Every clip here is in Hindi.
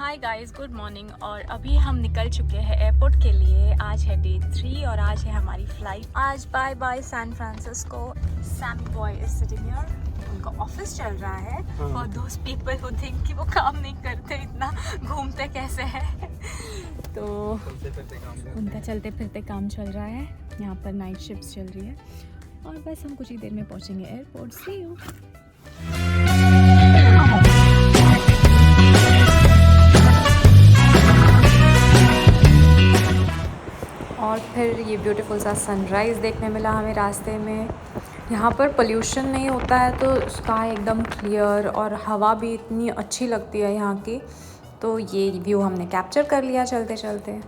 Hi guys, good morning. और अभी हम निकल चुके हैं एयरपोर्ट के लिए। आज है डे 3 और आज है हमारी फ्लाइट। आज bye bye San Francisco. Sammy boy is sitting here. उनका ऑफिस चल रहा है। और दोस पीपल हु थिंक कि वो काम नहीं करते, इतना घूमते कैसे हैं। तो उनका चलते फिरते काम चल रहा है। यहाँ पर नाइट शिफ्ट चल रही है और बस हम कुछ ही देर में पहुँचेंगे एयरपोर्ट। C you. और फिर ये ब्यूटीफुल सा सनराइज़ देखने मिला हमें रास्ते में। यहाँ पर पोल्यूशन नहीं होता है तो स्काई एकदम क्लियर और हवा भी इतनी अच्छी लगती है यहाँ की। तो ये व्यू हमने कैप्चर कर लिया चलते चलते।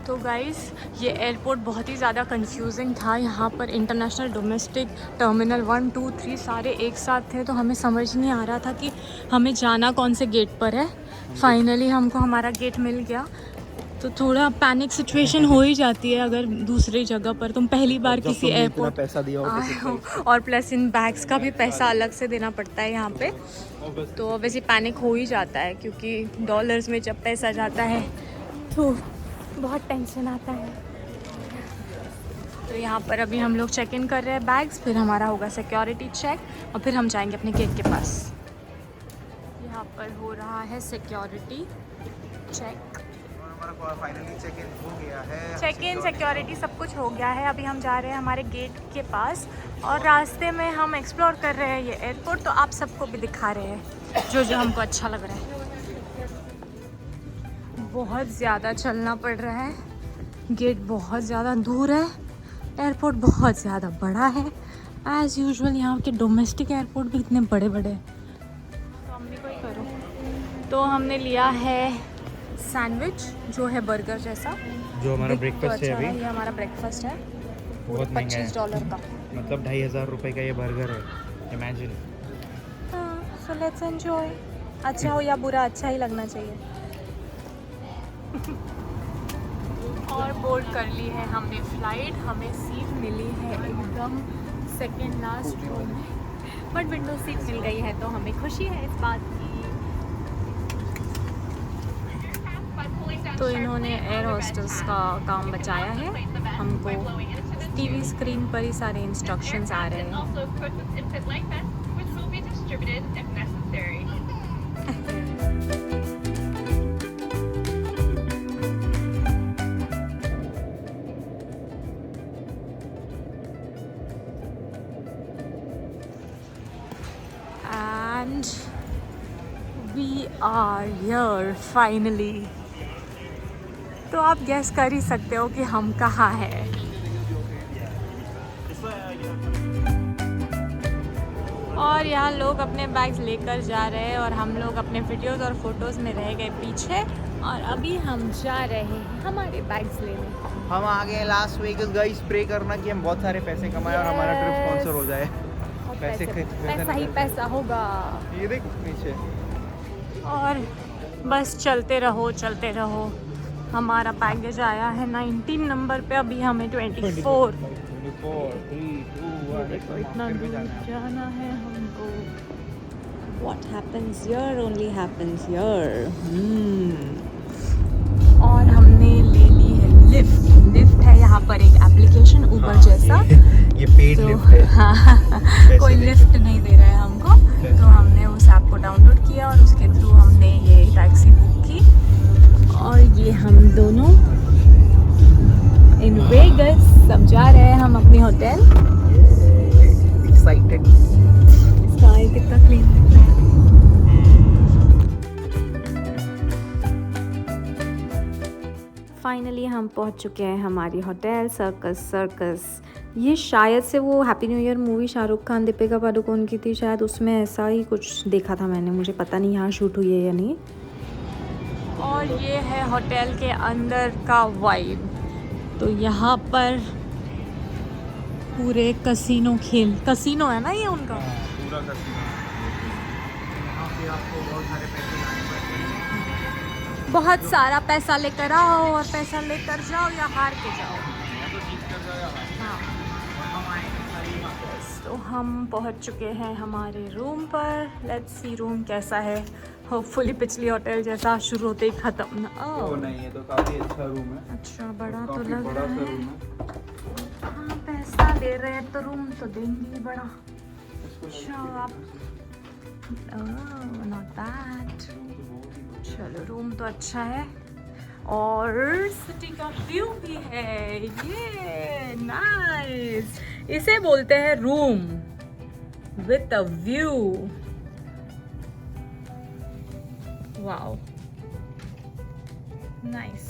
तो गाइस, ये एयरपोर्ट बहुत ही ज़्यादा कंफ्यूजिंग था। यहाँ पर इंटरनेशनल डोमेस्टिक टर्मिनल 1, 2, 3 सारे एक साथ थे, तो हमें समझ नहीं आ रहा था कि हमें जाना कौन से गेट पर है। फाइनली हमको हमारा गेट मिल गया। तो थोड़ा पैनिक सिचुएशन हो ही जाती है अगर दूसरी जगह पर तुम पहली बार किसी एयरपोर्ट पैसा दिया आए हो, और प्लस इन बैग्स का भी पैसा अलग से देना पड़ता है यहाँ पे। तो ऑब्वियसली पैनिक हो ही जाता है, क्योंकि डॉलर्स में जब पैसा जाता है तो बहुत टेंशन आता है। तो यहाँ पर अभी हम लोग चेक इन कर रहे हैं बैग्स, फिर हमारा होगा सिक्योरिटी चेक और फिर हम जाएंगे अपने गेट के पास। यहाँ पर हो रहा है सिक्योरिटी चेक। हमारा फाइनली चेक इन हो गया है। चेक इन, सिक्योरिटी सब कुछ हो गया है। अभी हम जा रहे हैं हमारे गेट के पास और रास्ते में हम एक्सप्लोर कर रहे हैं ये एयरपोर्ट। तो आप सबको भी दिखा रहे हैं जो जो हमको अच्छा लग रहा है। बहुत ज़्यादा चलना पड़ रहा है। गेट बहुत ज़्यादा दूर है। एयरपोर्ट बहुत ज़्यादा बड़ा है। एज़ यूजुअल यहाँ के डोमेस्टिक एयरपोर्ट भी इतने बड़े बड़े हैं। तो हमने कोई करो तो हमने लिया है सैंडविच, जो है बर्गर जैसा, जो हमारा ब्रेकफास्ट है अच्छा अभी। ये हमारा ब्रेकफास्ट है बहुत महंगा है। $25 का। मतलब 2500 रुपये का ये बर्गर है। इमेजिन। हाँ, सो लेट्स एंजॉय। अच्छा हो या बुरा, अच्छा ही लगना चाहिए। और बोर्ड कर ली है हमने फ़्लाइट। हमें सीट मिली है एकदम सेकेंड लास्ट रो में, बट विंडो सीट मिल गई है तो हमें खुशी है इस बात की। तो इन्होंने एयर होस्टेस का काम बचाया है हमको। टीवी स्क्रीन पर ही सारे इंस्ट्रक्शंस आ रहे हैं। And we are here finally. तो आप गैस कर ही सकते हो कि हम कहाँ हैं। और यहाँ लोग अपने बैग्स लेकर जा रहे हैं और हम लोग अपने वीडियोस और फोटोज़ में रह गए पीछे। और अभी हम जा रहे हैं हमारे बैग्स लेने। हम आ गए लास्ट वेगस गाइस। प्रे करना कि हम बहुत सारे पैसे कमाएं और हमारा ट्रिप स्पॉन्सर हो जाए। पैसा ही पैसा होगा। ये देख नीचे। और बस चलते रहो चलते रहो। हमारा पैकेज आया है 19 नंबर पे, अभी हमें 24। देखो इतना दूर जाना है हमको। What happens here only happens here। और हमने ले ली है लिफ्ट। लिफ्ट है यहाँ पर एक एप्लीकेशन उबर जैसा। ये पेड लिफ्ट है। हाँ, कोई लिफ्ट नहीं दे रहा है हमको, तो हमने उस ऐप को डाउनलोड किया और उसके थ्रू हमने ये टैक्सी बुक की। और ये हम दोनों इन वेगस सब जा रहे हैं हम अपनी होटल। एक्साइटेड। स्काई कितना क्लीन दिख रहा है। फाइनली हम पहुंच चुके हैं हमारी होटल सर्कस। ये शायद से वो happy new year movie Shahrukh Khan Deepika Padukone की थी शायद, उसमें ऐसा ही कुछ देखा था मैंने। मुझे पता नहीं यहाँ शूट हुई है या नहीं। और ये है होटल के अंदर का वाइब। तो यहाँ पर पूरे कसिनो है ना ये उनका। पूरा कसिनो। यहाँ पे आपको बहुत सारे पैसे लाने पड़ते हैं। बहुत सारा पैसा लेकर आओ और पैसा लेकर जाओ या हार के जाओ। हाँ, तो हम पहुंच चुके हैं हमारे रूम पर। लेट्स सी रूम कैसा है। होपफुली पिछली होटल जैसा शुरू होते ही ख़त्म ना। नहीं, ये तो काफ़ी अच्छा रूम है। अच्छा, बड़ा तो काफी लग बड़ा रहा सा है। रूम है। हाँ, पैसा ले रहे हैं तो रूम तो देंगे ही बड़ा। अच्छा, आप नॉट बैड। चलो, रूम तो अच्छा है और सिटी का व्यू भी है। ये नाइस। इसे बोलते हैं room with a view. Wow, nice.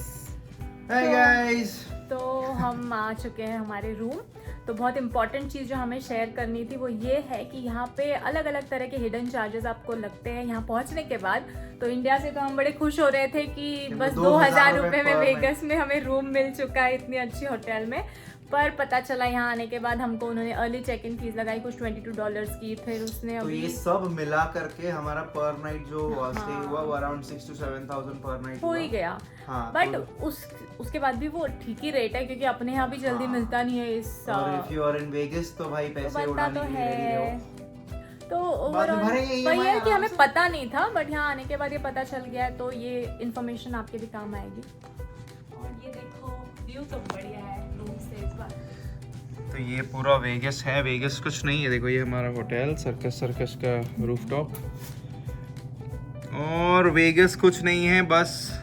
Hey guys! तो हम आ चुके हैं हमारे रूम। तो बहुत इंपॉर्टेंट चीज़ जो हमें शेयर करनी थी वो ये है कि यहाँ पे अलग अलग तरह के हिडन चार्जेस आपको लगते हैं यहाँ पहुँचने के बाद। तो इंडिया से तो हम बड़े खुश हो रहे थे कि बस 2000 रुपये में वेगस में हमें रूम मिल चुका है इतनी अच्छी होटल में। पर पता चला यहाँ आने के बाद हमको उन्होंने अर्ली चेक इन फीस लगाई कुछ $22 की। फिर उसने तो ये सब मिला करके हमारा पर नाइट जो स्टे हुआ वो अराउंड 6,000 to 7,000 पर नाइट हो ही गया। हाँ, बट उसके बाद भी वो ठीक ही रेट है क्योंकि अपने यहाँ भी जल्दी मिलता नहीं है इस। और if you are in Vegas तो भाई पैसे उड़ाने के लिए रेडी रहो। तो ओवरऑल वही है कि हमें पता नहीं था, बट यहाँ आने के बाद ये पता चल गया है। तो ये इन्फॉर्मेशन आपके भी काम आएगी। और ये देखो व्यू तो बढ़िया है रूम से इस बार। तो ये पूरा वेगस है। वेगस कुछ नहीं है, देखो ये हमारा होटल सर्कस का रूफटॉप। और वेगस कुछ नहीं है, बस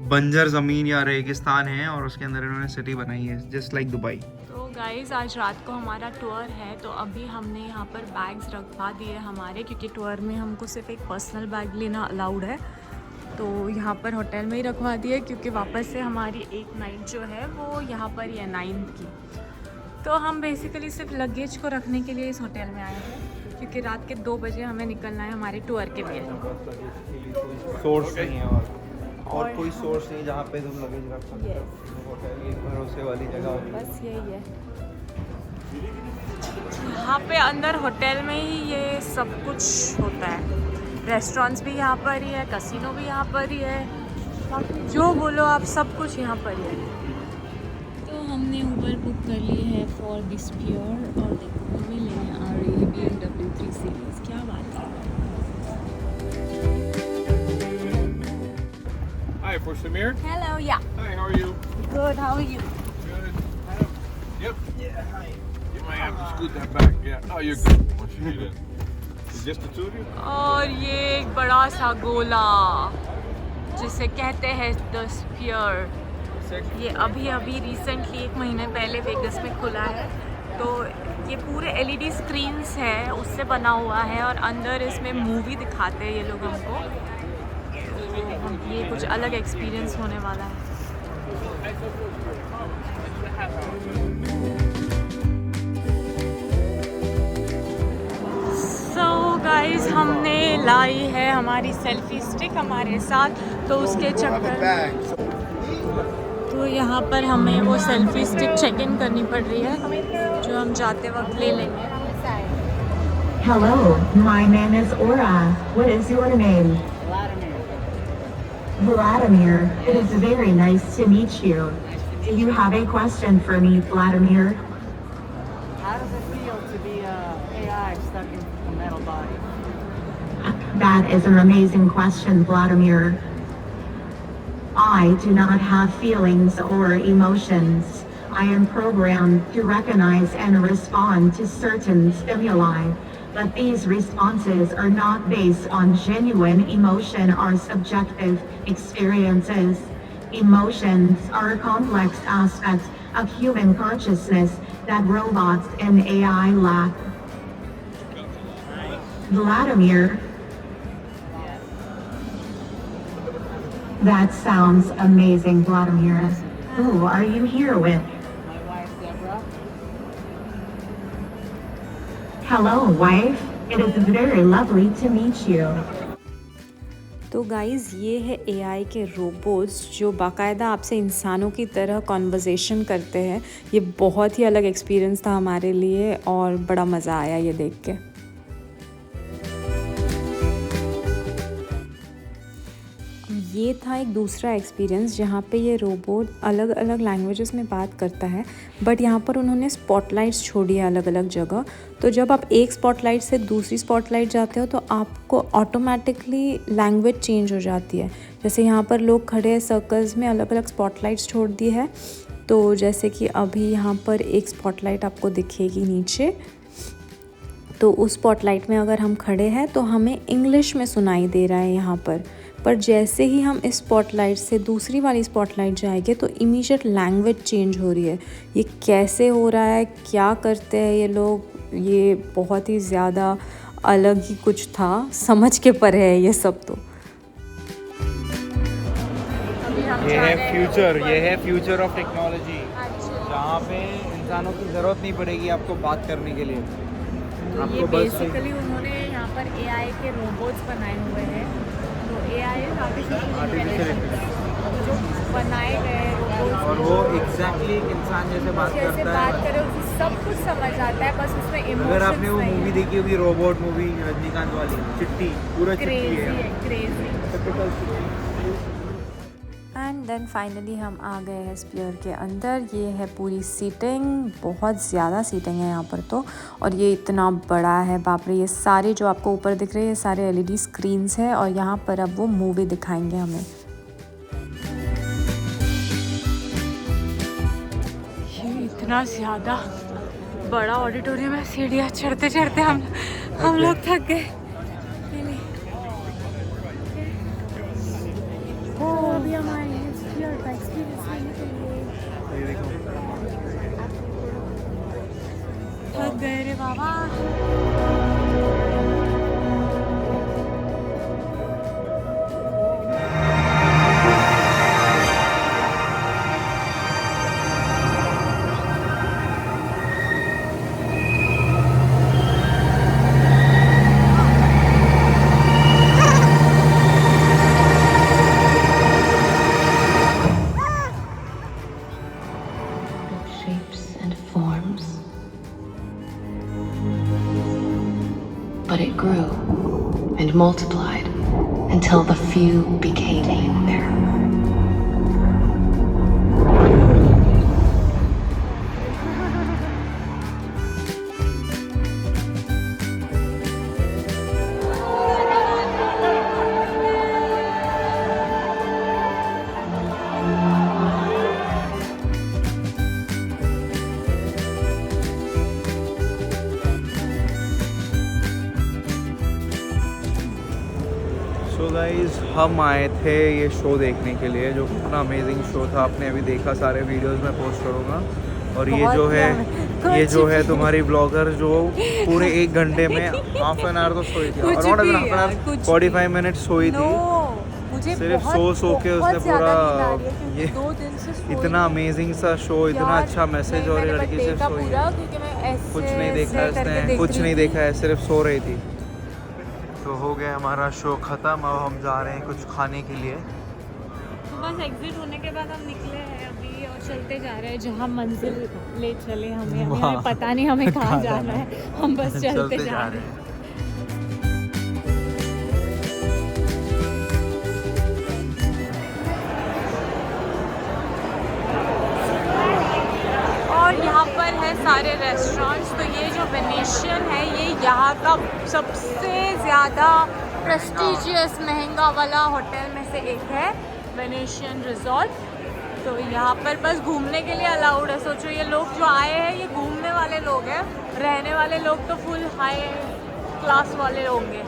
बंजर ज़मीन या रेगिस्तान है और उसके अंदर इन्होंने सिटी बनाई है जस्ट लाइक दुबई। तो गाइस आज रात को हमारा टूर है। तो अभी हमने यहाँ पर बैग्स रखवा दिए हमारे, क्योंकि टूर में हमको सिर्फ एक पर्सनल बैग लेना अलाउड है। तो यहाँ पर होटल में ही रखवा दिए क्योंकि वापस से हमारी एक नाइट जो है वो यहाँ पर ही है 9th की। तो हम बेसिकली सिर्फ लगेज को रखने के लिए इस होटल में आए हैं क्योंकि रात के 2 बजे हमें निकलना है हमारे टूर के लिए। सोर्स नहीं है और कोई सोर्स नहीं जहाँ पे तुम लगेज रख सकते हो। होटल एक भरोसे वाली जगह होती है। बस यही है। यहाँ पे अंदर होटल में ही ये सब कुछ होता है। रेस्टोरेंट्स भी यहाँ पर ही है, कैसीनो भी यहाँ पर ही है, बाकी जो बोलो आप सब कुछ यहाँ पर ही है। तो हमने ऊबर बुक कर ली है फॉर दिस प्योर। और देखो हमें लेने आ रही है BMW 3 सीरीज़। क्या बात है। Hi, for Samir. हेलो, या Hi, how are you? Good, how are you? Good. Yep. Yeah, hi. You might have to scoot that back. Yeah. Oh, you're good. Once you get in. Is just the two of you? और ये एक बड़ा सा गोला जिसे कहते हैं द स्फीयर। ये अभी अभी रिसेंटली 1 महीने पहले वेगस में खुला है। तो ये पूरे LED स्क्रीन्स है उससे बना हुआ है और अंदर इसमें मूवी दिखाते हैं ये लोग हमको। तो ये कुछ अलग एक्सपीरियंस होने वाला है। सो गाइस हमने लाई है हमारी सेल्फी स्टिक हमारे साथ, तो उसके चक्कर तो यहाँ पर हमें वो सेल्फी स्टिक चेक इन करनी पड़ रही है जो हम जाते वक्त ले लेंगे। Hello, my name is Aura. What is your name? Vladimir. It is very nice to meet you. Do you have a question for me, Vladimir? How does it feel to be a AI stuck in a metal body? That is an amazing question, Vladimir. I do not have feelings or emotions. I am programmed to recognize and respond to certain stimuli, but these responses are not based on genuine emotion or subjective experiences. Emotions are a complex aspect of human consciousness that robots and AI lack. Vladimir. That sounds amazing, Vladimir. Who are you here with? My wife, Deborah. Hello, wife. It is very lovely to meet you. तो गाइज़ ये है AI के रोबोट्स जो बाकायदा आपसे इंसानों की तरह कॉन्वर्सेशन करते हैं। ये बहुत ही अलग एक्सपीरियंस था हमारे लिए और बड़ा मज़ा आया ये देख के। ये था एक दूसरा एक्सपीरियंस जहाँ पे ये रोबोट अलग अलग लैंग्वेजेस में बात करता है, बट यहाँ पर उन्होंने स्पॉटलाइट्स छोड़ी है अलग अलग जगह। तो जब आप एक स्पॉटलाइट से दूसरी स्पॉटलाइट जाते हो तो आपको ऑटोमेटिकली लैंग्वेज चेंज हो जाती है। जैसे यहाँ पर लोग खड़े हैं सर्कल्स में, अलग अलग स्पॉटलाइट्स छोड़ दी है। तो जैसे कि अभी यहाँ पर एक स्पॉटलाइट आपको दिखेगी नीचे, तो उस स्पॉटलाइट में अगर हम खड़े हैं तो हमें इंग्लिश में सुनाई दे रहा है यहाँ पर जैसे ही हम इस स्पॉटलाइट से दूसरी वाली स्पॉटलाइट जाएंगे तो इमीडिएट लैंग्वेज चेंज हो रही है। ये कैसे हो रहा है, क्या करते हैं ये लोग, ये बहुत ही ज़्यादा अलग ही कुछ था, समझ के परे है ये सब। तो ये है फ्यूचर ऑफ टेक्नोलॉजी, जहाँ पे इंसानों की ज़रूरत नहीं पड़ेगी आपको बात करने के लिए। ये बेसिकली उन्होंने यहाँ पर AI के रोबोट्स बनाए हुए हैं। तो AI आर्टिफिशियल इंटेलिजेंस जो बनाए गए रोबोट्स, और वो एग्जैक्टली इंसान जैसे बात करता है, करे उसे सब कुछ समझ आता है, बस उसमें इमोशंस। अगर आपने वो मूवी देखी होगी रोबोट मूवी रजनीकांत वाली, चिट्टी, पूरा चिट्टी है, क्रेजी। एंड देन फाइनली हम आ गए हैं स्फीयर के अंदर। ये है पूरी सीटिंग, बहुत ज़्यादा सीटिंग है यहाँ पर तो, और ये इतना बड़ा है, बाप रे। ये सारे जो आपको ऊपर दिख रहे हैं ये सारे LED स्क्रीन्स है, और यहाँ पर अब वो मूवी दिखाएंगे हमें। ये इतना ज़्यादा बड़ा ऑडिटोरियम है, सीढ़ियाँ चढ़ते चढ़ते हम लोग थक गए। अभी हमारे स्फीयर का एक्सपीरियंस लेने के लिए थक गए रे बाबा। But it grew and multiplied until the few became there. So guys, हम आए थे ये शो देखने के लिए, जो कितना अमेजिंग शो था। आपने अभी देखा, सारे वीडियोस में पोस्ट करूँगा। और ये जो है तुम्हारी ब्लॉगर जो पूरे 1 घंटे में हाफ एन आवर तो सोई थी, और not even half an hour, 45 minute सोई थी। सिर्फ सो के उसने पूरा ये 2 दिन से इतना अमेजिंग सा शो, इतना अच्छा मैसेज, और ये लड़की सिर्फ सोई, कुछ नहीं देखा इसने, कुछ नहीं देखा है, सिर्फ सो रही थी। तो हो गया हमारा शो ख़त्म, अब हम जा रहे हैं कुछ खाने के लिए। तो बस एग्जिट होने के बाद हम निकले हैं अभी और चलते जा रहे हैं जहाँ मंजिल ले चले हमें पता नहीं हमें कहाँ जाना है, हम बस चलते जा रहे हैं। और यहाँ पर है सारे रेस्टोरेंट्स। तो ये जो वेनेशियन है ये यहाँ का सबसे ज़्यादा प्रेस्टिजियस महंगा वाला होटल में से एक है, वेनेशियन रिजॉर्ट। तो यहाँ पर बस घूमने के लिए अलाउड है। सोचो ये लोग जो आए हैं ये घूमने वाले लोग हैं, रहने वाले लोग तो फुल हाई क्लास वाले होंगे।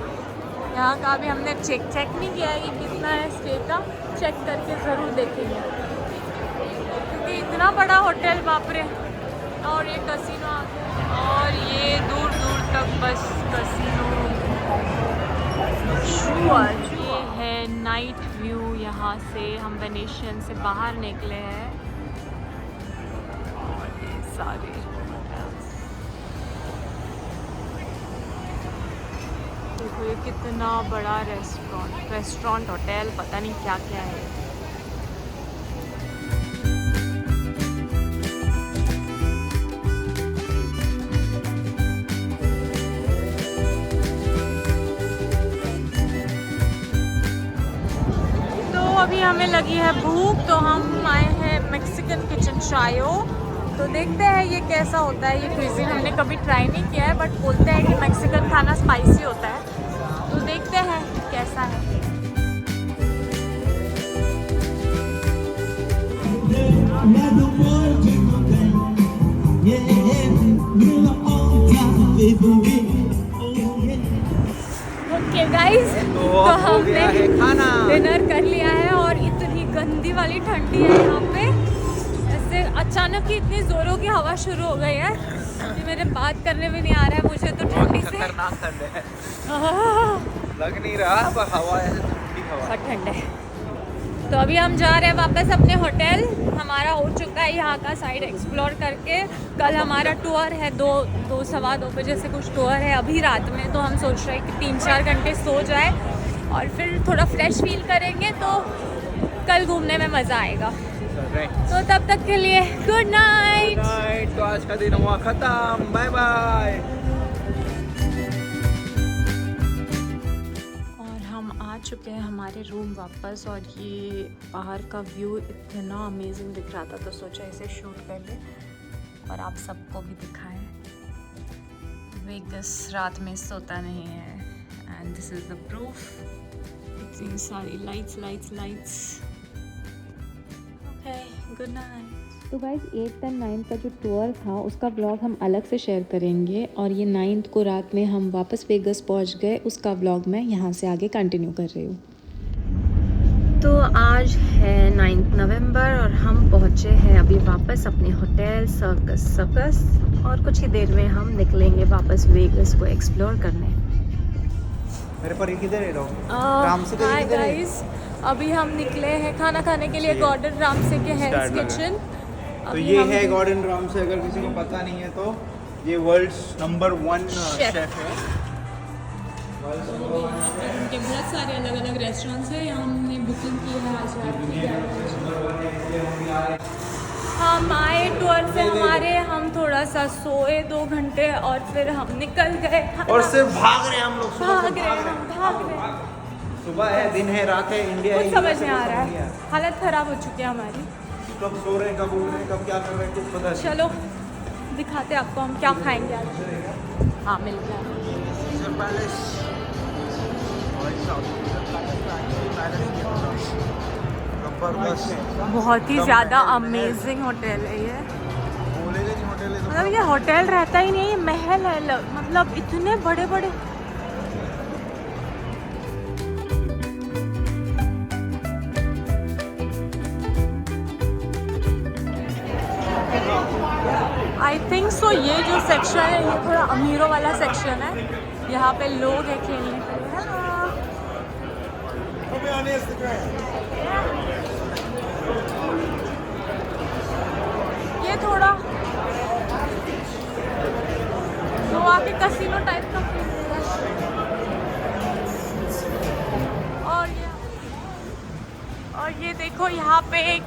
यहाँ का भी हमने चेक नहीं किया है कि कितना है स्टे का, चेक करके ज़रूर देखेंगे क्योंकि इतना बड़ा होटल, बाप रे। और ये कसिनो और ये दूर दूर तक बस कसिनो। ये है नाइट व्यू, यहाँ से हम वेनेशियन से बाहर निकले हैं और ये सारे देखो, ये कितना बड़ा रेस्टोरेंट होटल, पता नहीं क्या क्या है। फाइनली हमें लगी है भूख, तो हम आए हैं मैक्सिकन किचन चायो। तो देखते हैं ये कैसा होता है। ये क्विज़िन हमने कभी ट्राई नहीं किया है, बट बोलते हैं कि मैक्सिकन खाना स्पाइसी होता है, तो देखते हैं कैसा है। ओके गाइस, तो हमने डिनर कर लिया है और इतनी गंदी वाली ठंडी है यहाँ पे। ऐसे अचानक ही इतनी जोरों की हवा शुरू हो गई है कि मेरे बात करने में नहीं आ रहा है मुझे तो ठंडी से। खतरनाक ठंड है, लग नहीं रहा पर हवा है, ठंडी हवा, बहुत ठंड है। तो अभी हम जा रहे हैं वापस अपने होटल। हमारा हो चुका है यहाँ का साइड एक्सप्लोर करके। कल हमारा टूर है, दो सवा दो बजे से कुछ टूर है अभी रात में, तो हम सोच रहे हैं कि 3-4 घंटे सो जाए और फिर थोड़ा फ्रेश फील करेंगे, तो कल घूमने में मज़ा आएगा। तो तब तक के लिए गुड नाइट। तो आज का दिन हुआ खत्म, बाय बाय। आ चुके हैं हमारे रूम वापस, और ये बाहर का व्यू इतना अमेजिंग दिख रहा था, तो सोचा इसे शूट कर ले और आप सबको भी दिखाएं। वेगस रात में सोता नहीं है, and this is the proof. इतनी सारी लाइट्स। Okay, good night. तो गाइज 8th and 9th का जो टूर था उसका व्लॉग हम अलग से शेयर करेंगे, और ये 9th को रात में हम वापस वेगस पहुंच गए, उसका व्लॉग मैं यहाँ से आगे कंटिन्यू कर रही हूँ। तो आज है 9 नवंबर और हम पहुँचे हैं अभी वापस अपने होटल सर्कस, और कुछ ही देर में हम निकलेंगे वापस वेगस को एक्सप्लोर करने। मेरे पर किधर है लोग? रामसे हाय गाइस, अभी हम निकले हैं खाना खाने के लिए गॉर्डन रामसे के हेल्थ किचन। तो ये है गॉर्डन रामसे, अगर किसी को पता नहीं है तो ये वर्ल्ड्स नंबर 1 शेफ है। उनके बहुत सारे अलग अलग रेस्टोरेंट्स हैं, यहाँ हमने बुकिंग की है आज रात की। हम आए टूर से हमारे, हम थोड़ा सा सोए 2 घंटे और फिर हम निकल गए, और सिर्फ भाग रहे हैं हम लोग, भाग रहे। सुबह है, दिन है, रात है, इंडिया कुछ समझ नहीं आ रहा है, हालत ख़राब हो चुकी है हमारी। कब सो रहे हैं, कब उठ रहे हैं, कब क्या कर रहे हैं, कुछ पता नहीं। चलो दिखाते हैं आपको हम क्या खाएंगे आज। हाँ, मिल गया। बहुत ही ज़्यादा अमेजिंग होटल है ये। मतलब ये होटल रहता ही नहीं है, ये महल है, मतलब इतने बड़े बड़े। आई थिंक सो ये जो सेक्शन है ये थोड़ा अमीरों वाला सेक्शन है, यहाँ पे लोग हैं खेलने के लिए। ये थोड़ा गोवा के कसिनो टाइप का फील है। और ये देखो यहाँ पे एक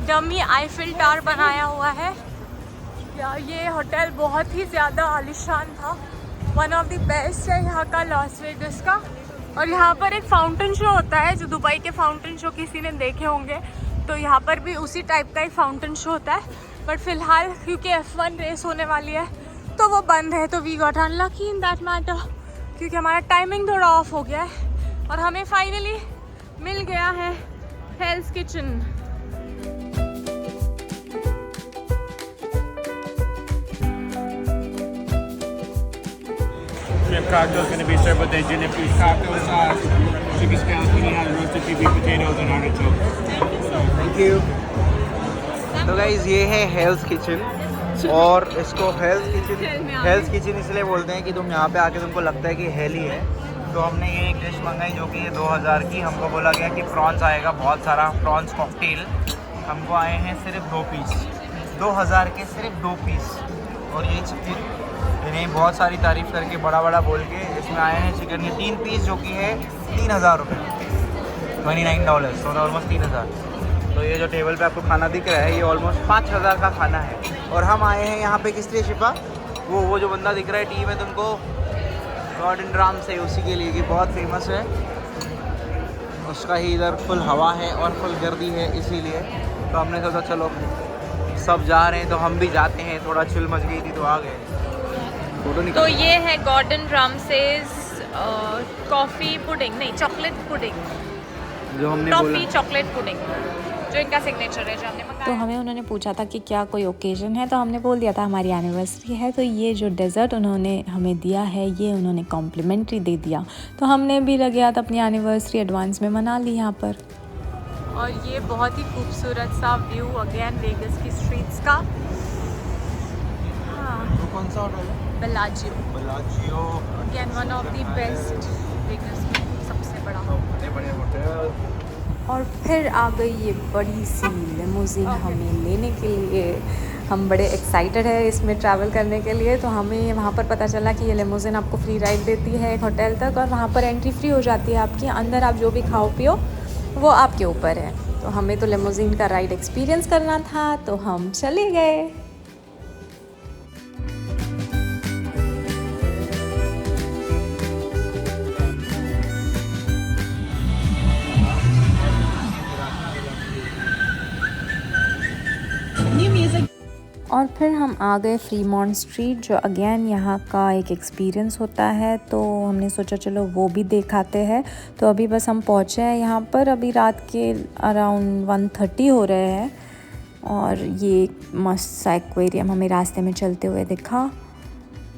डमी आईफिल टावर बनाया हुआ है। यार ये होटल बहुत ही ज़्यादा आलीशान था, वन ऑफ द बेस्ट है यहाँ का लॉस वेगस का। और यहाँ पर एक फाउंटेन शो होता है, जो दुबई के फाउंटेन शो किसी ने देखे होंगे, तो यहाँ पर भी उसी टाइप का एक फाउंटेन शो होता है। बट फिलहाल क्योंकि F1 रेस होने वाली है तो वो बंद है, तो we got unlucky in that matter, क्योंकि हमारा टाइमिंग थोड़ा ऑफ हो गया है और हमें फाइनली मिल गया है health kitchen. Shrimp cocktail is going to be served with a gin infused cocktail sauce, chicken scallopini, roasted PB potatoes, and artichoke. Thank you. तो गाइज ये है हेल्थ किचन, और इसको हेल्थ किचन इसलिए बोलते हैं कि तुम यहाँ पे आके तुमको लगता है कि हेल ही है। तो हमने ये एक डिश मंगाई जो कि 2000 की। हमको बोला गया कि प्रॉन्स आएगा बहुत सारा, प्रॉन्स कॉकटेल। हमको आए हैं सिर्फ 2 पीस, 2000 के सिर्फ 2 पीस। और ये चिकन इन्हें बहुत सारी तारीफ़ करके बड़ा बोल के इसमें आए हैं चिकन के 3 पीस, जो कि है 3000 रुपये, $29, तो ऑलमोस्ट 3000। तो ये जो टेबल पे आपको खाना दिख रहा है ये ऑलमोस्ट 5000 का खाना है। और हम आए हैं यहाँ पे किस लिए शिफा? वो जो बंदा दिख रहा है टी में तुमको, गॉर्डन रामसे, उसी के लिए कि बहुत फेमस है, उसका ही इधर फुल हवा है और फुल गर्दी है, इसीलिए तो हमने सोचा चलो सब जा रहे हैं तो हम भी जाते हैं, थोड़ा चिल मच गई थी तो आ गए। फोटो तो ये है गॉर्डन रामसेस कॉफ़ी पुडिंग, नहीं चॉकलेट पुडिंग, जो हमने टॉफ़ी चॉकलेट पुडिंग जो इनका सिग्नेचर है, जो हमने मंगाया। तो हमें उन्होंने पूछा था कि क्या कोई ओकेजन है, तो हमने बोल दिया था हमारी एनिवर्सरी है। तो ये जो डेज़र्ट उन्होंने हमें दिया है ये उन्होंने कॉम्प्लीमेंट्री दे दिया, तो हमने भी लग गया था अपनी एनिवर्सरी एडवांस में मना ली यहाँ पर। और ये बहुत ही खूबसूरत सा व्यू अगेन वेगस की स्ट्रीट्स का। हाँ, तो कौन सा होटल है? Bellagio again one of the best Vegas में सबसे बड़ा। बड़े होटल। और फिर आ गई ये बड़ी सी लिमोजिन हमें लेने के लिए। हम बड़े एक्साइटेड है इसमें ट्रैवल करने के लिए। तो हमें वहाँ पर पता चला कि ये लिमोजिन आपको फ्री राइड देती है एक होटल तक, और वहाँ पर एंट्री फ्री हो जाती है आपकी। अंदर आप जो भी खाओ पियो वो आपके ऊपर है। तो हमें तो लिमोजिन का राइड एक्सपीरियंस करना था, तो हम चले गए। और फिर हम आ गए फ्रीमॉन्ट स्ट्रीट, जो अगेन यहाँ का एक एक्सपीरियंस होता है। तो हमने सोचा चलो वो भी दिखाते हैं। तो अभी बस हम पहुँचे हैं यहाँ पर, अभी रात के अराउंड 1:30 हो रहे हैं। और ये मस्त सा एक्वेरियम हमें रास्ते में चलते हुए दिखा।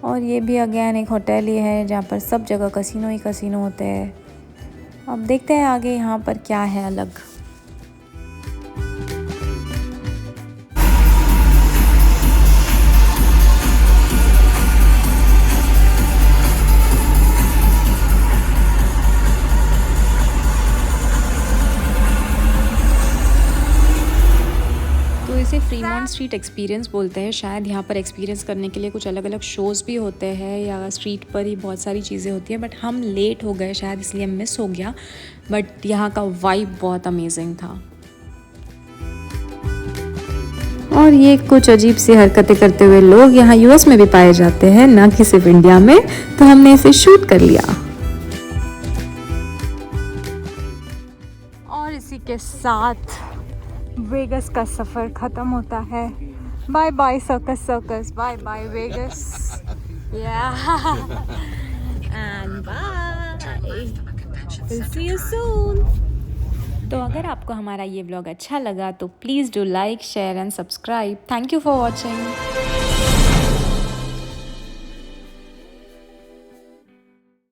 और ये भी अगेन एक होटल ही है जहाँ पर सब जगह कसिनो ही कसिनो होते हैं। अब देखते हैं आगे यहाँ पर क्या है अलग। इसे फ्रीमॉन्ट स्ट्रीट एक्सपीरियंस बोलते हैं शायद। यहाँ पर एक्सपीरियंस करने के लिए कुछ अलग अलग शोज़ भी होते हैं, या स्ट्रीट पर ही बहुत सारी चीज़ें होती हैं। बट हम लेट हो गए शायद, इसलिए मिस हो गया। बट यहाँ का वाइब बहुत अमेजिंग था। और ये कुछ अजीब सी हरकतें करते हुए लोग यहाँ यूएस में भी पाए जाते हैं, ना कि सिर्फ इंडिया में। तो हमने इसे शूट कर लिया। और इसी के साथ वेगस का सफ़र ख़त्म होता है। Bye bye circus circus, bye bye Vegas, and bye, will see you soon. तो अगर आपको हमारा ये व्लॉग अच्छा लगा तो please do like, share and subscribe. Thank you for watching.